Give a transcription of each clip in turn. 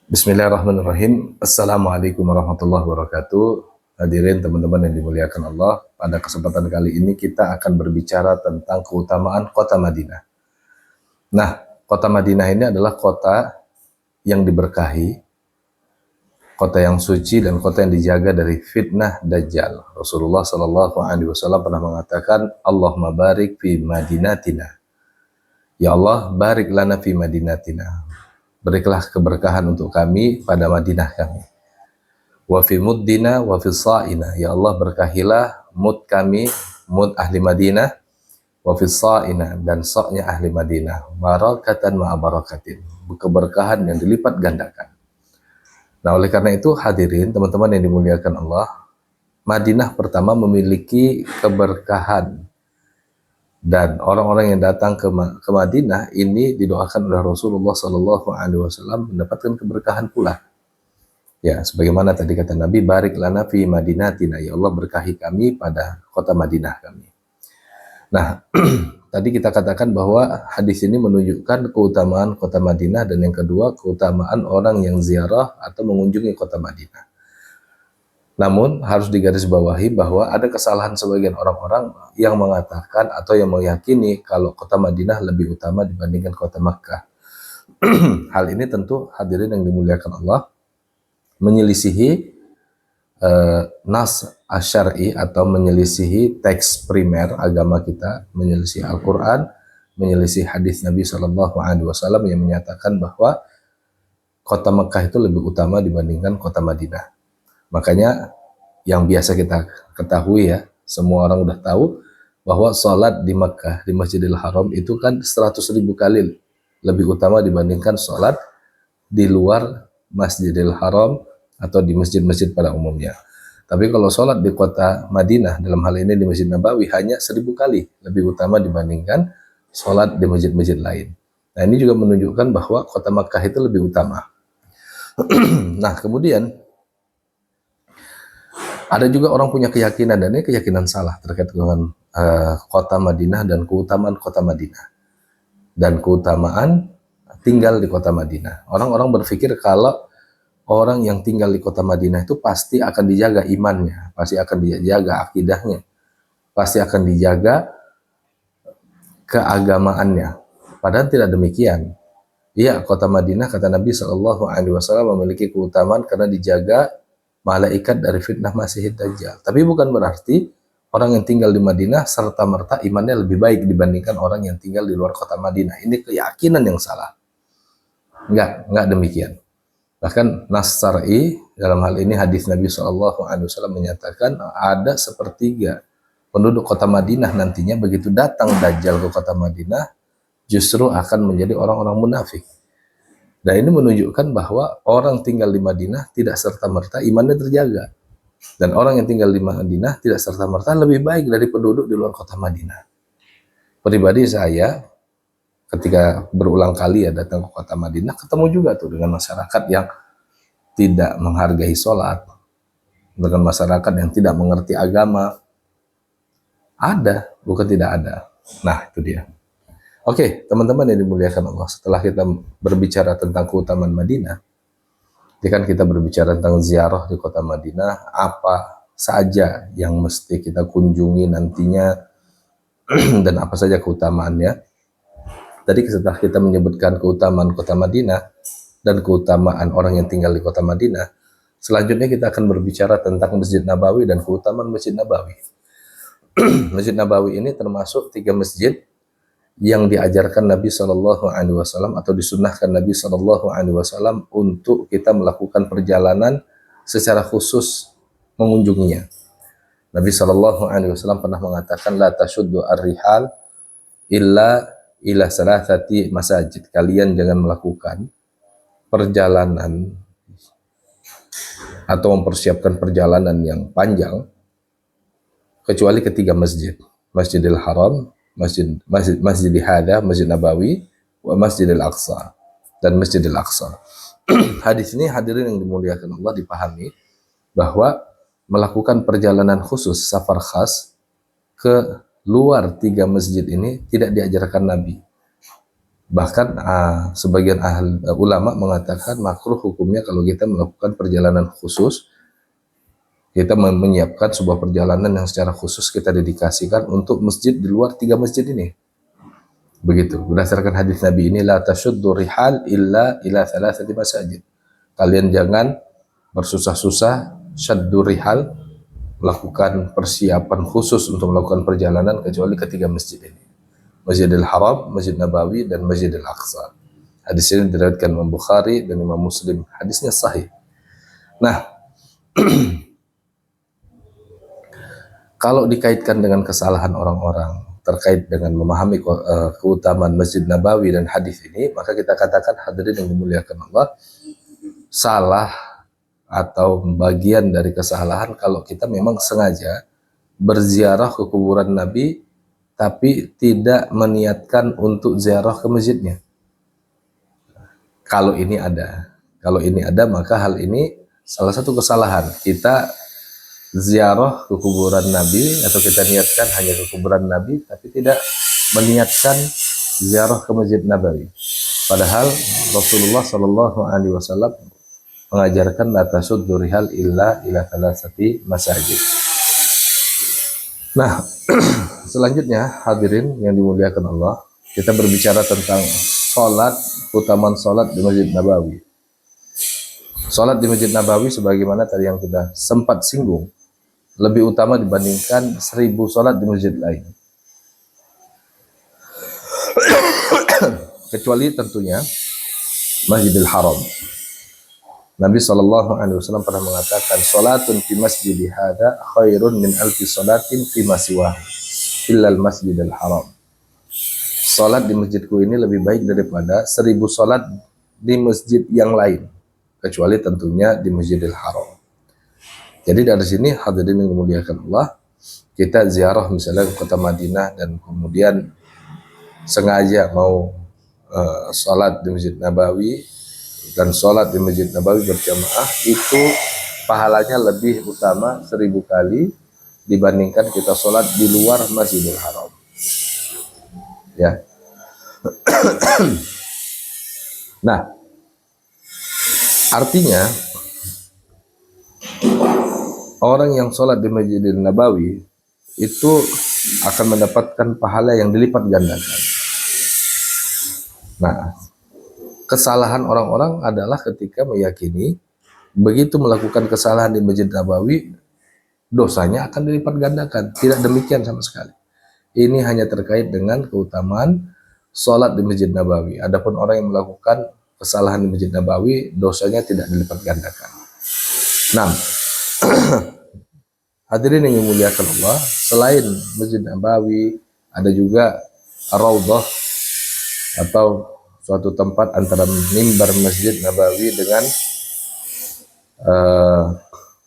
Bismillahirrahmanirrahim. Assalamualaikum warahmatullahi wabarakatuh. Hadirin teman-teman yang dimuliakan Allah. Pada kesempatan kali ini kita akan berbicara tentang keutamaan kota Madinah. Nah, kota Madinah ini adalah kota yang diberkahi, kota yang suci dan kota yang dijaga dari fitnah Dajjal. Rasulullah Shallallahu Alaihi Wasallam pernah mengatakan, Allahumma barik fi Madinatina. Ya Allah, barik lana fi Madinatina. Berikanlah keberkahan untuk kami pada Madinah kami. Wa fi muddina wa fi sa'ina. Ya Allah, berkahilah mud kami, mud ahli Madinah, wa fi sa'ina, dan sa'nya ahli Madinah. Barakatan ma'a barakatin. Keberkahan yang dilipat gandakan. Nah, oleh karena itu hadirin teman-teman yang dimuliakan Allah, Madinah pertama memiliki keberkahan, dan orang-orang yang datang ke Madinah ini didoakan oleh Rasulullah Shallallahu Alaihi Wasallam mendapatkan keberkahan pula. Ya, sebagaimana tadi kata Nabi, barik lana fi Madinatina, ya Allah berkahi kami pada kota Madinah kami. Nah, tadi kita katakan bahwa hadis ini menunjukkan keutamaan kota Madinah, dan yang kedua keutamaan orang yang ziarah atau mengunjungi kota Madinah. Namun harus digarisbawahi bahwa ada kesalahan sebagian orang-orang yang mengatakan atau yang meyakini kalau kota Madinah lebih utama dibandingkan kota Makkah. Hal ini tentu hadirin yang dimuliakan Allah menyelisihi nas asyari atau menyelisihi teks primer agama kita, menyelisihi Al-Quran, menyelisihi hadis Nabi Shallallahu Alaihi Wasallam yang menyatakan bahwa kota Makkah itu lebih utama dibandingkan kota Madinah. Makanya yang biasa kita ketahui ya, semua orang udah tahu bahwa sholat di Makkah, di Masjidil Haram itu kan 100.000 kali lebih utama dibandingkan sholat di luar Masjidil Haram atau di masjid-masjid pada umumnya. Tapi kalau sholat di kota Madinah, dalam hal ini di Masjid Nabawi, hanya 1.000 kali lebih utama dibandingkan sholat di masjid-masjid lain. Nah, ini juga menunjukkan bahwa kota Makkah itu lebih utama. Nah, kemudian ada juga orang punya keyakinan, dan ini keyakinan salah terkait dengan kota Madinah dan keutamaan kota Madinah dan keutamaan tinggal di kota Madinah. Orang-orang berpikir kalau orang yang tinggal di kota Madinah itu pasti akan dijaga imannya, pasti akan dijaga akidahnya, pasti akan dijaga keagamaannya. Padahal tidak demikian. Iya, kota Madinah kata Nabi Shallallahu Alaihi Wasallam memiliki keutamaan karena dijaga malaikat dari fitnah Masih Dajjal. Tapi bukan berarti orang yang tinggal di Madinah serta-merta imannya lebih baik dibandingkan orang yang tinggal di luar kota Madinah. Ini keyakinan yang salah. Enggak demikian. Bahkan nas syar'i dalam hal ini hadis Nabi SAW menyatakan ada sepertiga penduduk kota Madinah nantinya begitu datang Dajjal ke kota Madinah justru akan menjadi orang-orang munafik. Dan ini menunjukkan bahwa orang tinggal di Madinah tidak serta-merta imannya terjaga. Dan orang yang tinggal di Madinah tidak serta-merta lebih baik dari penduduk di luar kota Madinah. Pribadi saya, ketika berulang kali ya datang ke kota Madinah, ketemu juga tuh dengan masyarakat yang tidak menghargai sholat, dengan masyarakat yang tidak mengerti agama. Ada, bukan tidak ada. Nah, itu dia. Oke, teman-teman yang dimuliakan Allah, setelah kita berbicara tentang keutamaan Madinah, kan kita berbicara tentang ziarah di kota Madinah, apa saja yang mesti kita kunjungi nantinya, dan apa saja keutamaannya. Tadi setelah kita menyebutkan keutamaan kota Madinah, dan keutamaan orang yang tinggal di kota Madinah, selanjutnya kita akan berbicara tentang Masjid Nabawi dan keutamaan Masjid Nabawi. Masjid Nabawi ini termasuk 3 masjid yang diajarkan Nabi Shallallahu Alaihi Wasallam atau disunnahkan Nabi Shallallahu Alaihi Wasallam untuk kita melakukan perjalanan secara khusus mengunjunginya. Nabi Shallallahu Alaihi Wasallam pernah mengatakan, la tashuddu ar-rihal illa ila salasati masajid. Kalian jangan melakukan perjalanan atau mempersiapkan perjalanan yang panjang kecuali ke 3 masjid: Masjidil Haram, Masjid Hada, Masjid Nabawi, wa Masjidil Aqsa, dan Masjidil Aqsa. Hadis ini hadirin yang dimuliakan Allah dipahami bahwa melakukan perjalanan khusus, safar khas ke luar 3 masjid ini tidak diajarkan Nabi. Bahkan sebagian ulama mengatakan makruh hukumnya kalau kita melakukan perjalanan khusus, kita menyiapkan sebuah perjalanan yang secara khusus kita dedikasikan untuk masjid di luar 3 masjid ini. Begitu, berdasarkan hadis Nabi ini, la tashuddu rihal illa ila thalathati masajid. Kalian jangan bersusah-susah syaddu rihal, melakukan persiapan khusus untuk melakukan perjalanan kecuali ke 3 masjid ini. Masjidil Haram, Masjid Nabawi, dan Masjidil Aqsa. Hadis ini diriwayatkan Imam Bukhari dan Imam Muslim. Hadisnya sahih. Nah, kalau dikaitkan dengan kesalahan orang-orang terkait dengan memahami keutamaan Masjid Nabawi dan hadis ini, maka kita katakan, hadirin yang dimuliakan Allah, salah atau bagian dari kesalahan kalau kita memang sengaja berziarah ke kuburan Nabi tapi tidak meniatkan untuk ziarah ke masjidnya. Kalau ini ada, maka hal ini salah satu kesalahan. Kita ziarah ke kuburan Nabi atau kita niatkan hanya ke kuburan Nabi tapi tidak meniatkan ziarah ke Masjid Nabawi. Padahal Rasulullah Shallallahu Alaihi Wasallam mengajarkan la tasuddu rihal illa ila thalathati masajid. Nah, selanjutnya hadirin yang dimuliakan Allah, kita berbicara tentang sholat, keutamaan sholat di Masjid Nabawi. Sholat di Masjid Nabawi sebagaimana tadi yang kita sempat singgung, lebih utama dibandingkan 1000 sholat di masjid lain. Kecuali tentunya Masjidil Haram. Nabi SAW pernah mengatakan, sholatun fi masjidi hada khairun min alfi sholatin fi masiwahu illal masjidil haram. Sholat di masjidku ini lebih baik daripada 1000 sholat di masjid yang lain, kecuali tentunya di Masjidil Haram. Jadi dari sini hadirin yang dimuliakan Allah, kita ziarah misalnya ke kota Madinah dan kemudian sengaja mau sholat di Masjid Nabawi, dan sholat di Masjid Nabawi berjamaah, itu pahalanya lebih utama 1000 kali dibandingkan kita sholat di luar Masjidil Haram. Ya. Nah, artinya orang yang sholat di Masjidil Nabawi itu akan mendapatkan pahala yang dilipat gandakan. Nah, kesalahan orang-orang adalah ketika meyakini begitu melakukan kesalahan di Masjid Nabawi, dosanya akan dilipat gandakan. Tidak demikian sama sekali. Ini hanya terkait dengan keutamaan sholat di Masjid Nabawi. Adapun orang yang melakukan kesalahan di Masjid Nabawi, dosanya tidak dilipat gandakan. Nah, hadirin yang dimuliakan Allah, selain Masjid Nabawi, ada juga Raudhah atau suatu tempat antara mimbar Masjid Nabawi dengan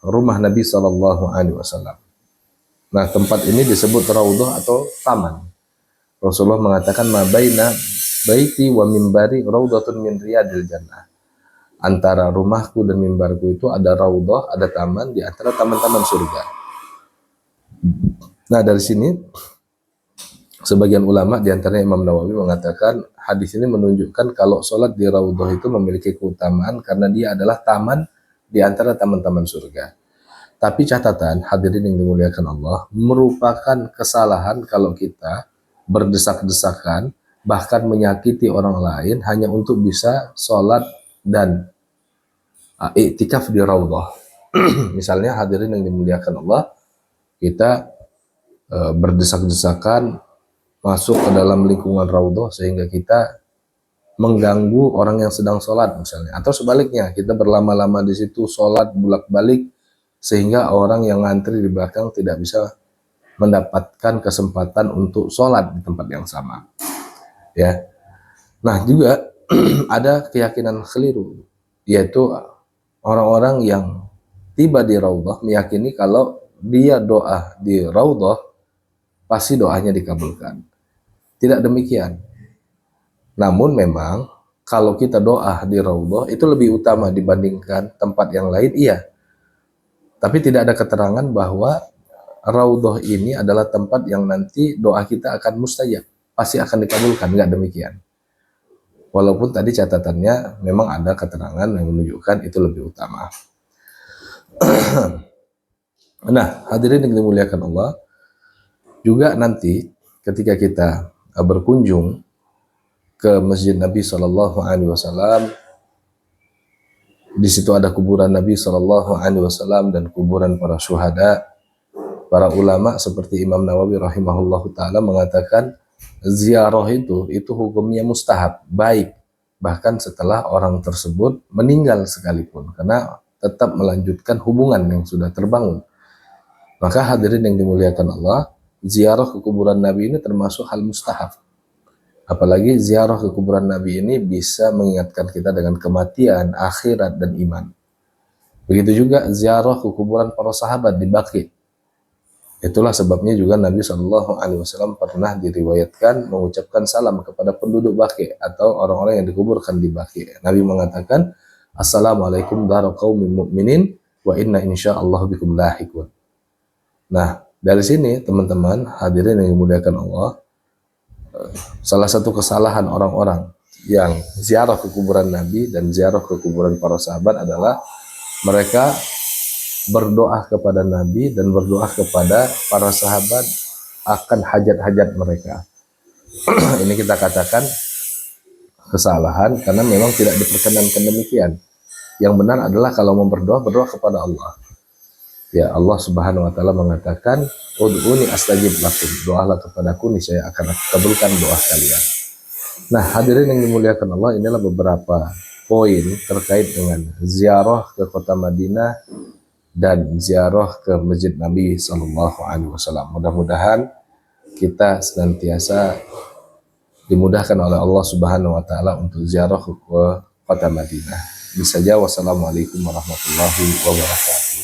rumah Nabi Shallallahu Alaihi Wasallam. Nah, tempat ini disebut Raudhah atau taman. Rasulullah mengatakan, ma baina baiti wa mimbari raudhatun min riyadil jannah. Antara rumahku dan mimbarku itu ada raudhah, ada taman di antara taman-taman surga. Nah, dari sini sebagian ulama, di antaranya Imam Nawawi, mengatakan hadis ini menunjukkan kalau sholat di raudhah itu memiliki keutamaan karena dia adalah taman di antara taman-taman surga. Tapi catatan, hadirin yang dimuliakan Allah, merupakan kesalahan kalau kita berdesak-desakan, bahkan menyakiti orang lain hanya untuk bisa sholat dan iktikaf di raudhah. Misalnya hadirin yang dimuliakan Allah, kita berdesak-desakan masuk ke dalam lingkungan raudhah sehingga kita mengganggu orang yang sedang sholat misalnya, atau sebaliknya kita berlama-lama di situ sholat bolak-balik sehingga orang yang ngantri di belakang tidak bisa mendapatkan kesempatan untuk sholat di tempat yang sama. Ya, nah juga ada keyakinan keliru, yaitu orang-orang yang tiba di raudhah meyakini kalau dia doa di raudhah pasti doanya dikabulkan. Tidak demikian. Namun memang kalau kita doa di raudhah itu lebih utama dibandingkan tempat yang lain, iya. Tapi tidak ada keterangan bahwa raudhah ini adalah tempat yang nanti doa kita akan mustajab, pasti akan dikabulkan, enggak demikian. Walaupun tadi catatannya memang ada keterangan yang menunjukkan itu lebih utama. Nah, hadirin yang dimuliakan Allah, juga nanti ketika kita berkunjung ke Masjid Nabi Shallallahu Alaihi Wasallam, di situ ada kuburan Nabi Shallallahu Alaihi Wasallam dan kuburan para syuhada. Para ulama seperti Imam Nawawi rahimahullahu taala mengatakan ziarah itu hukumnya mustahab, baik bahkan setelah orang tersebut meninggal sekalipun, karena tetap melanjutkan hubungan yang sudah terbangun. Maka hadirin yang dimuliakan Allah, ziarah ke kuburan Nabi ini termasuk hal mustahab. Apalagi ziarah ke kuburan Nabi ini bisa mengingatkan kita dengan kematian, akhirat, dan iman. Begitu juga ziarah ke kuburan para sahabat di Baqi. Itulah sebabnya juga Nabi Shallallahu Alaihi Wasallam pernah diriwayatkan mengucapkan salam kepada penduduk Baqi atau orang-orang yang dikuburkan di Baqi. Nabi mengatakan, Assalamualaikum warahmatullahi mu'minin wa inna insyaallah bikum lahiqun. Nah, dari sini teman-teman hadirin yang dimuliakan Allah, salah satu kesalahan orang-orang yang ziarah ke kuburan Nabi dan ziarah ke kuburan para sahabat adalah mereka berdoa kepada Nabi dan berdoa kepada para sahabat akan hajat-hajat mereka. Ini kita katakan kesalahan karena memang tidak diperkenankan demikian. Yang benar adalah kalau mau berdoa kepada Allah. Ya, Allah Subhanahu wa taala mengatakan, "Ud'uni astajib lakum." Doalah kepadaku, niscaya akan aku kabulkan doa kalian. Nah, hadirin yang dimuliakan Allah, inilah beberapa poin terkait dengan ziarah ke kota Madinah dan ziarah ke Masjid Nabi Sallallahu Alaihi Wasallam. Mudah-mudahan kita senantiasa dimudahkan oleh Allah Subhanahu Wa Taala untuk ziarah ke kota Madinah. Bisa saja. Wassalamualaikum warahmatullahi wabarakatuh.